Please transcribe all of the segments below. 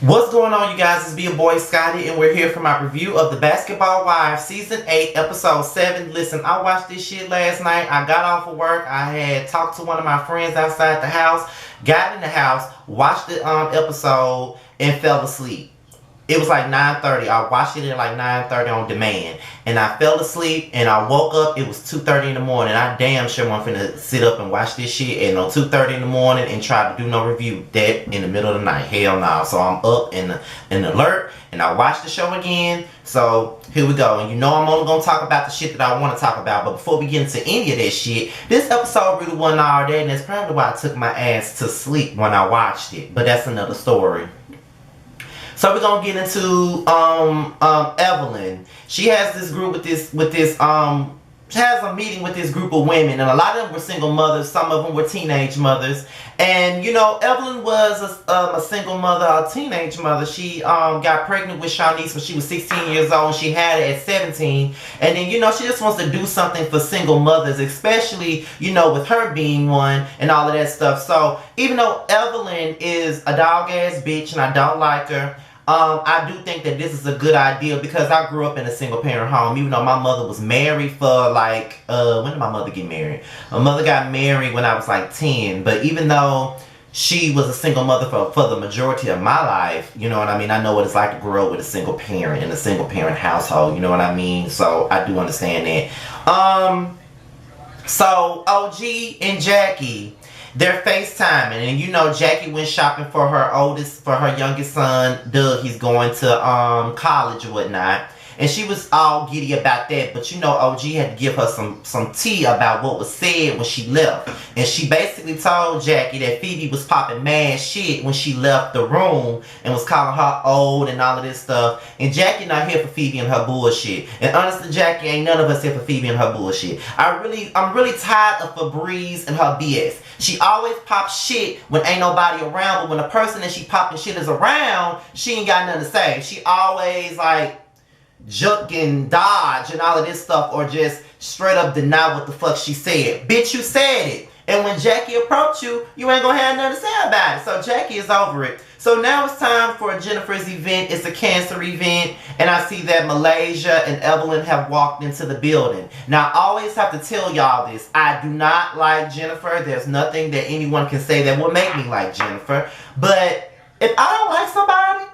What's going on, you guys? It's your boy Scotty, and we're here for my review of The Basketball Wives Season 8, Episode 7. Listen, I watched this shit last night. I got off of work. I had talked to one of my friends outside the house, got in the house, watched the episode, and fell asleep. It was like 9:30. I watched it at like 9:30 on demand. And I fell asleep and I woke up. It was 2:30 in the morning. I damn sure wasn't finna sit up and watch this shit and on 2:30 in the morning and try to do no review that in the middle of the night. Hell no. So I'm up in alert and I watched the show again. So here we go. And you know I'm only gonna talk about the shit that I want to talk about. But before we get into any of that shit, this episode really wasn't all that, and that's probably why I took my ass to sleep when I watched it. But that's another story. So we're gonna get into Evelyn. She has this group she has a meeting with this group of women, and a lot of them were single mothers, some of them were teenage mothers. And you know, Evelyn was a single mother, a teenage mother. She got pregnant with Shawnice when she was 16 years old, and she had it at 17. And then, you know, she just wants to do something for single mothers, especially, you know, with her being one and all of that stuff. So even though Evelyn is a dog ass bitch and I don't like her, I do think that this is a good idea because I grew up in a single parent home, even though my mother was married for like, when did my mother get married? My mother got married when I was like 10, but even though she was a single mother for the majority of my life, you know what I mean? I know what it's like to grow up with a single parent in a single parent household, you know what I mean? So I do understand that. So OG and Jackie, they're FaceTiming, and you know Jackie went shopping for her youngest son, Doug. He's going to college or whatnot, and she was all giddy about that. But you know OG had to give her some tea about what was said when she left, and she basically told Jackie that Phoebe was popping mad shit when she left the room and was calling her old and all of this stuff. And Jackie not here for Phoebe and her bullshit. And honestly, Jackie, ain't none of us here for Phoebe and her bullshit. I'm really tired of Febreze and her BS. She always pops shit when ain't nobody around, but when the person that she popping shit is around, she ain't got nothing to say. She always like juck and dodge and all of this stuff, or just straight up deny what the fuck she said. Bitch, you said it. And when Jackie approached you, you ain't gonna have nothing to say about it. So Jackie is over it. So now it's time for Jennifer's event. It's a cancer event. And I see that Malaysia and Evelyn have walked into the building. Now, I always have to tell y'all this. I do not like Jennifer. There's nothing that anyone can say that will make me like Jennifer. But if I don't like somebody,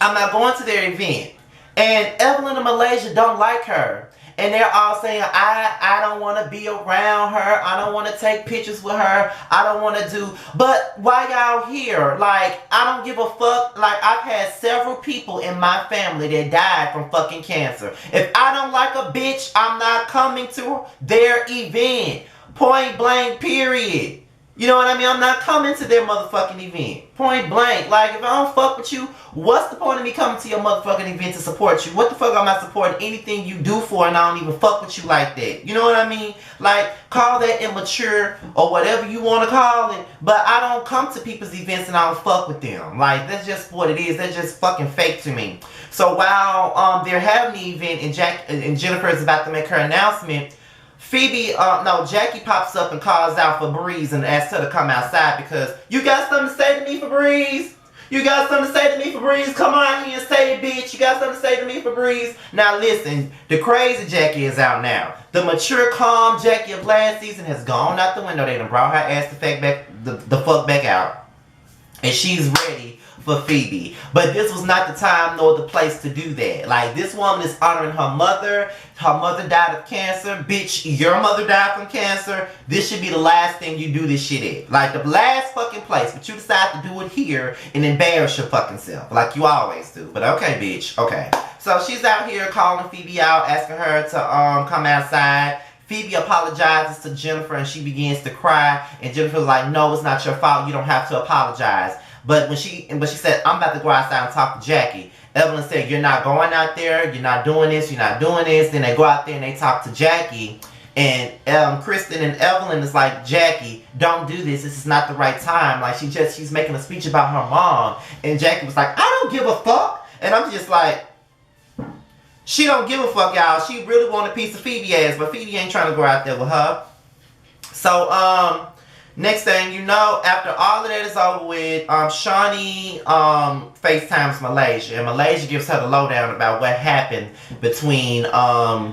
I'm not going to their event. And Evelyn and Malaysia don't like her. And they're all saying, I don't want to be around her. I don't want to take pictures with her. I don't want to do. But why y'all here? Like, I don't give a fuck. Like, I've had several people in my family that died from fucking cancer. If I don't like a bitch, I'm not coming to their event. Point blank, period. You know what I mean? I'm not coming to their motherfucking event. Point blank. Like, if I don't fuck with you, what's the point of me coming to your motherfucking event to support you? What the fuck am I supporting anything you do for, and I don't even fuck with you like that? You know what I mean? Like, call that immature or whatever you want to call it, but I don't come to people's events and I don't fuck with them. Like, that's just what it is. That's just fucking fake to me. So while they're having the event and Jennifer is about to make her announcement, Jackie pops up and calls out Febreze and asks her to come outside because you got something to say to me, Febreze? You got something to say to me, Febreze? Come on here and say it, bitch. You got something to say to me, Febreze? Now listen, the crazy Jackie is out now. The mature, calm Jackie of last season has gone out the window. They done brought her ass the fuck back out. And she's ready for Phoebe. But this was not the time nor the place to do that. Like, this woman is honoring her mother. Her mother died of cancer. Bitch, your mother died from cancer. This should be the last thing you do this shit at. Like, the last fucking place. But you decide to do it here and embarrass your fucking self. Like you always do. But okay, bitch. Okay. So she's out here calling Phoebe out, asking her to come outside. Phoebe apologizes to Jennifer and she begins to cry. And Jennifer's like, no, it's not your fault. You don't have to apologize. But she said, I'm about to go outside and talk to Jackie. Evelyn said, you're not going out there. You're not doing this. You're not doing this. Then they go out there and they talk to Jackie. And Kristen and Evelyn is like, Jackie, don't do this. This is not the right time. Like, she's making a speech about her mom. And Jackie was like, I don't give a fuck. And I'm just like, she don't give a fuck, y'all. She really want a piece of Phoebe ass. But Phoebe ain't trying to go out there with her. So, Next thing you know, after all of that is over with, Shaunie FaceTimes Malaysia, and Malaysia gives her the lowdown about what happened between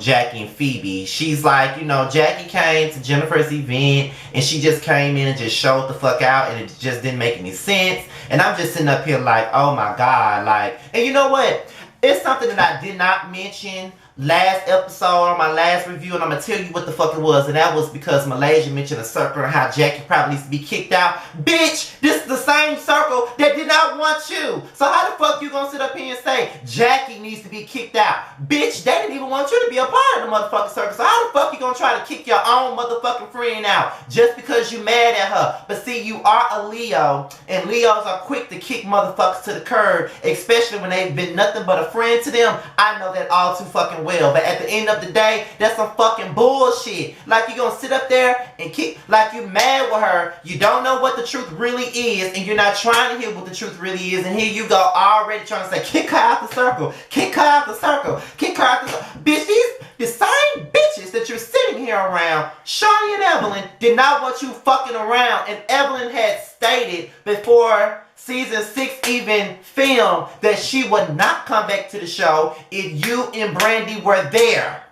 Jackie and Phoebe. She's like, you know, Jackie came to Jennifer's event, and she just came in and just showed the fuck out, and it just didn't make any sense. And I'm just sitting up here like, oh my god, like, and you know what? It's something that I did not mention last episode on my last review, and I'm gonna tell you what the fuck it was, and that was because Malaysia mentioned a circle and how Jackie probably needs to be kicked out. Bitch, this is the same circle that did not want you. So how the fuck you gonna sit up here and say Jackie needs to be kicked out? Bitch, they didn't even want you to be a part of the motherfucking circle. So how the fuck you gonna try to kick your own motherfucking friend out just because you mad at her? But see, you are a Leo, and Leos are quick to kick motherfuckers to the curb, especially when they've been nothing but a friend to them. I know that all too fucking well, but at the end of the day, that's some fucking bullshit. Like, you gonna sit up there and kick, like you mad with her, you don't know what the truth really is, and you're not trying to hear what the truth really is, and here you go already trying to say, kick her out the circle, kick her out the circle, kick her out the circle. Bitch, these the same bitches that you're sitting here around, Shaunie and Evelyn, did not want you fucking around, and Evelyn had stated before season 6 even filmed that she would not come back to the show if you and Brandy were there.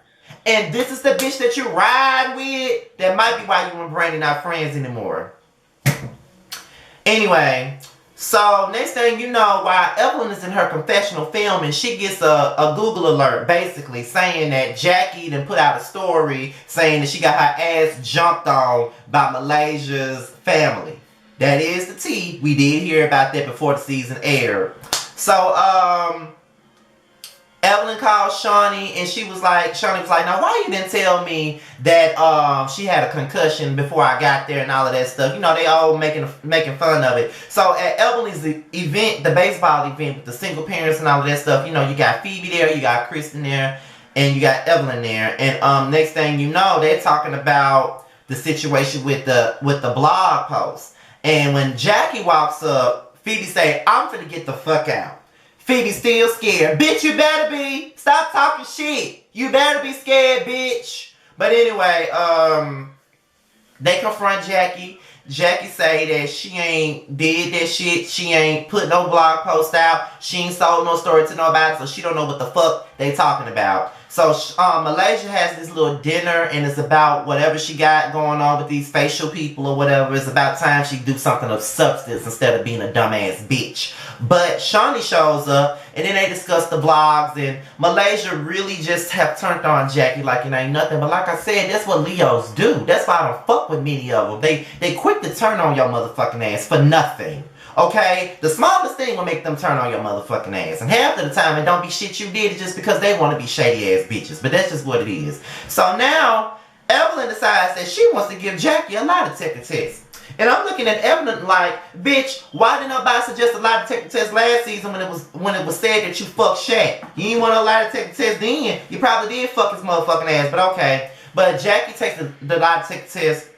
And this is the bitch that you ride with. That might be why you and Brandy not friends anymore. Anyway, so next thing you know, while Evelyn is in her confessional film, and she gets a Google alert basically saying that Jackie done put out a story saying that she got her ass jumped on by Malaysia's family. That is the tea. We did hear about that before the season aired. So, Evelyn called Shaunie, and Shaunie was like, now why you didn't tell me that she had a concussion before I got there and all of that stuff? You know, they all making fun of it. So at Evelyn's event, the baseball event with the single parents and all of that stuff, you know, you got Phoebe there, you got Kristen there, and you got Evelyn there. And next thing you know, they're talking about the situation with the blog post. And when Jackie walks up, Phoebe say, I'm finna get the fuck out. Phoebe still scared. Bitch, you better be. Stop talking shit. You better be scared, bitch. But anyway, they confront Jackie. Jackie say that she ain't did that shit. She ain't put no blog post out. She ain't sold no story to nobody, so she don't know what the fuck they talking about. So Malaysia has this little dinner, and it's about whatever she got going on with these facial people or whatever. It's about time she do something of substance instead of being a dumbass bitch. But Shaunie shows up, and then they discuss the blogs, and Malaysia really just have turned on Jackie like it ain't nothing. But like I said, that's what Leos do. That's why I don't fuck with many of them. They quick to turn on your motherfucking ass for nothing. Okay? The smallest thing will make them turn on your motherfucking ass. And half of the time, it don't be shit you did. It's just because they want to be shady ass bitches. But that's just what it is. So now, Evelyn decides that she wants to give Jackie a lie detector test. And I'm looking at Evelyn like, bitch, why didn't nobody suggest a lie detector test last season when it was said that you fucked Shaq? You didn't want a lie detector test then. You probably did fuck his motherfucking ass, but okay. But Jackie takes the lie detector test.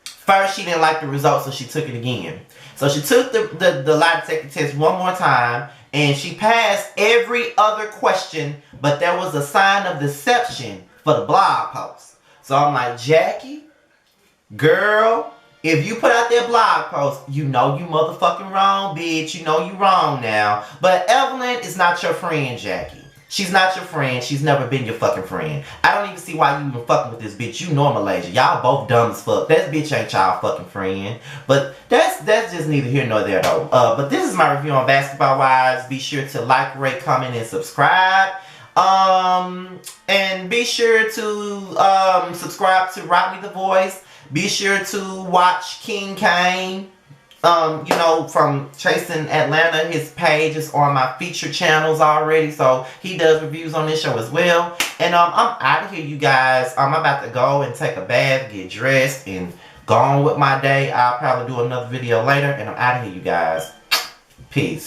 First, she didn't like the results, so she took it again. So she took the lie detector test one more time, and she passed every other question, but there was a sign of deception for the blog post. So I'm like, Jackie, girl, if you put out that blog post, you know you motherfucking wrong, bitch. You know you wrong now. But Evelyn is not your friend, Jackie. She's not your friend. She's never been your fucking friend. I don't even see why you even fucking with this bitch. You know Malaysia. Y'all both dumb as fuck. That bitch ain't y'all fucking friend. But that's just neither here nor there though. But this is my review on Basketball Wives. Be sure to like, rate, comment, and subscribe. And be sure to subscribe to Rock Me the Voice. Be sure to watch King Kane. You know, from Chasing Atlanta. His page is on my featured channels already, so he does reviews on this show as well. And I'm out of here, you guys. I'm about to go and take a bath, get dressed, and go on with my day. I'll probably do another video later, and I'm out of here, you guys. Peace.